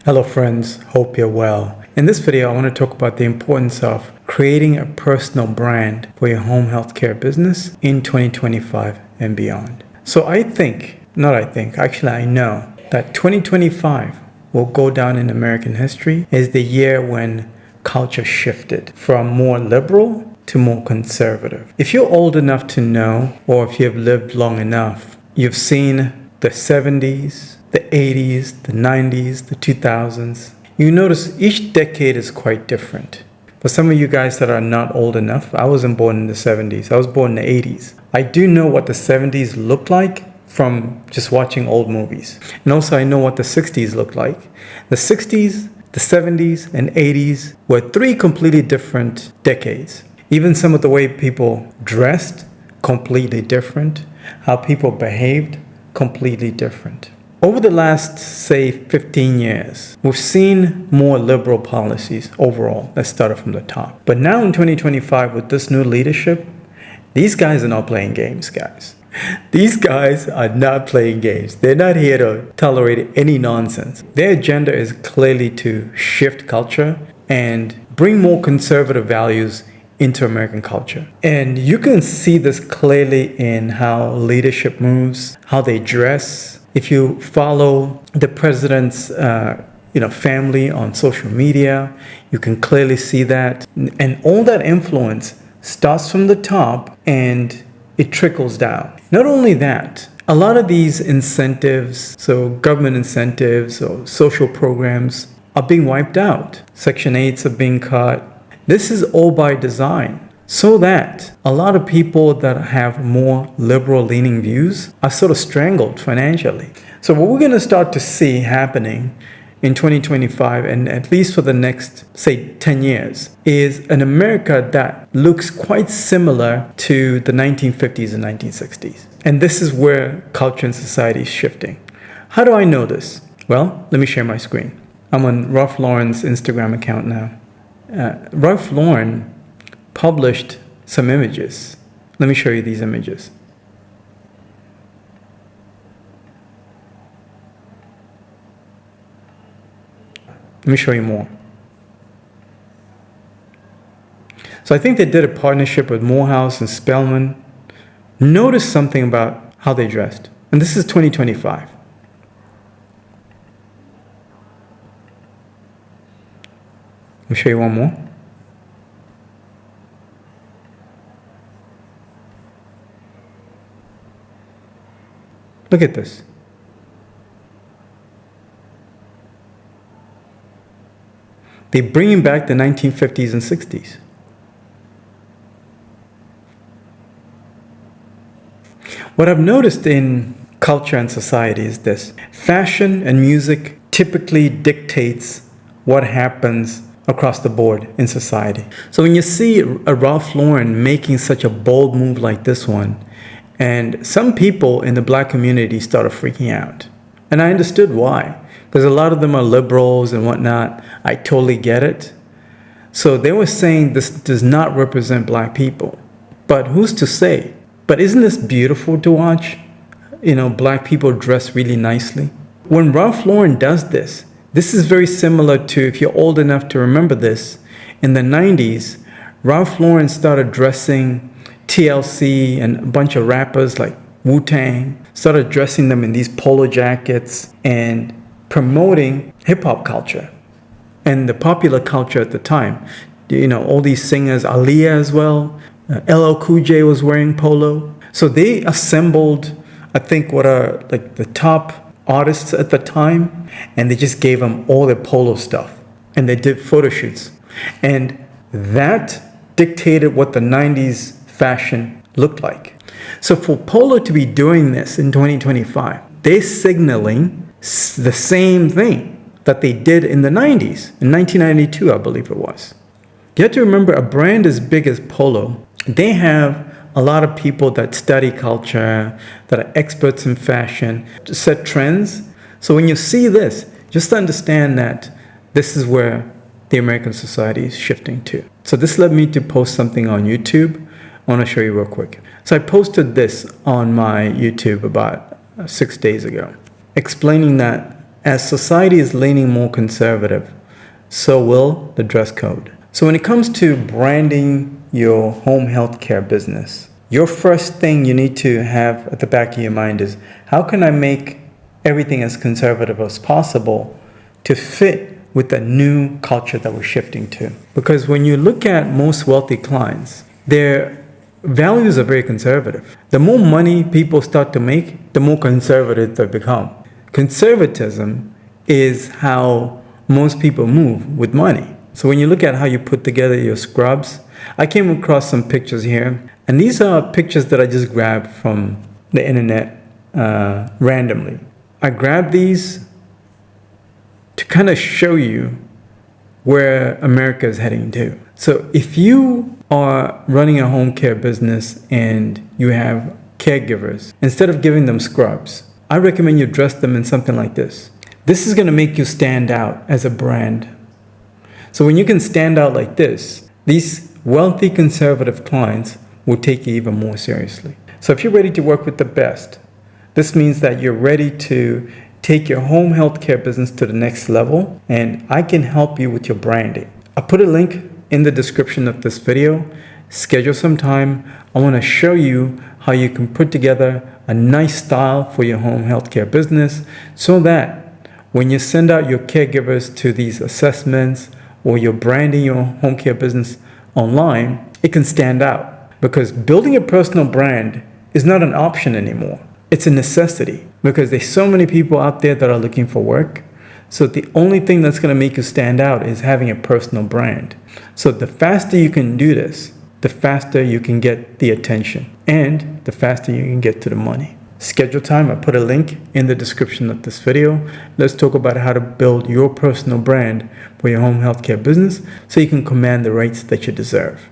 Hello friends, hope you're well. In this video, I want to talk about the importance of creating a personal brand for your home healthcare business in 2025 and beyond. So I know that 2025 will go down in American history as the year when culture shifted from more liberal to more conservative. If you're old enough to know, or if you've lived long enough, you've seen the 70s, the 80s, the 90s, the 2000s. You notice each decade is quite different. For some of you guys that are not old enough, I wasn't born in the 70s. I was born in the 80s. I do know what the 70s looked like from just watching old movies. And also I know what the 60s looked like. The 60s, the 70s, and 80s were three completely different decades. Even some of the way people dressed, completely different. How people behaved, completely different. Over the last, say, 15 years, we've seen more liberal policies overall. Let's start it from the top. But now in 2025, with this new leadership, these guys are not playing games, guys. These guys are not playing games. They're not here to tolerate any nonsense. Their agenda is clearly to shift culture and bring more conservative values into American culture. And you can see this clearly in how leadership moves, how they dress. If you follow the president's family on social media, you can clearly see that. And all that influence starts from the top and it trickles down. Not only that, a lot of these incentives, so government incentives or social programs, are being wiped out. Section 8s are being cut. This is all by design, so that a lot of people that have more liberal leaning views are sort of strangled financially. So what we're going to start to see happening in 2025 and at least for the next, say, 10 years is an America that looks quite similar to the 1950s and 1960s. And this is where culture and society is shifting. How do I know this? Well, let me share my screen. I'm on Ralph Lauren's Instagram account now. Ralph Lauren published some images. Let me show you these images. Let me show you more. So I think they did a partnership with Morehouse and Spelman. Notice something about how they dressed. And this is 2025. Let me show you one more. Look at this. They're bringing back the 1950s and 60s. What I've noticed in culture and society is this. Fashion and music typically dictates what happens across the board in society. So when you see a Ralph Lauren making such a bold move like this one, and some people in the black community started freaking out. And I understood why. Because a lot of them are liberals and whatnot. I totally get it. So they were saying this does not represent black people. But who's to say? But isn't this beautiful to watch? Black people dress really nicely. When Ralph Lauren does this, this is very similar to, if you're old enough to remember this, in the 90s, Ralph Lauren started dressing TLC and a bunch of rappers like Wu-Tang, started dressing them in these polo jackets and promoting hip-hop culture and the popular culture at the time. All these singers, Aaliyah as well, LL Cool J was wearing polo. So they assembled, I think, what are like the top artists at the time, and they just gave them all their polo stuff. And they did photo shoots. And that dictated what the 90s fashion looked like. So for Polo to be doing this in 2025, they're signaling the same thing that they did in the 90s, in 1992, I believe it was. You have to remember, a brand as big as Polo, they have a lot of people that study culture, that are experts in fashion, to set trends. So when you see this, just understand that this is where the American society is shifting to. So this led me to post something on YouTube. I want to show you real quick. So I posted this on my YouTube about 6 days ago, explaining that As society is leaning more conservative, so will the dress code. So when it comes to branding your home healthcare business, your first thing you need to have at the back of your mind is, how can I make everything as conservative as possible to fit with the new culture that we're shifting to? Because when you look at most wealthy clients, their values are very conservative. The more money people start to make, the more conservative they become. Conservatism is how most people move with money. So when you look at how you put together your scrubs, I came across some pictures here, and these are pictures that I just grabbed from the internet randomly. I grabbed these to kind of show you where America is heading to. So if you are running a home care business and you have caregivers, instead of giving them scrubs, I recommend you dress them in something like this. This is going to make you stand out as a brand. So when you can stand out like this, these wealthy conservative clients will take you even more seriously. So if you're ready to work with the best, this means that you're ready to take your home healthcare business to the next level, and I can help you with your branding. I'll put a link in the description of this video. Schedule some time. I want to show you how you can put together a nice style for your home healthcare business, so that when you send out your caregivers to these assessments or you're branding your home care business online, it can stand out. Because building a personal brand is not an option anymore. It's a necessity, because there's so many people out there that are looking for work. So the only thing that's going to make you stand out is having a personal brand. So the faster you can do this, the faster you can get the attention, and the faster you can get to the money. Schedule time. I put a link in the description of this video. Let's talk about how to build your personal brand for your home healthcare business so you can command the rates that you deserve.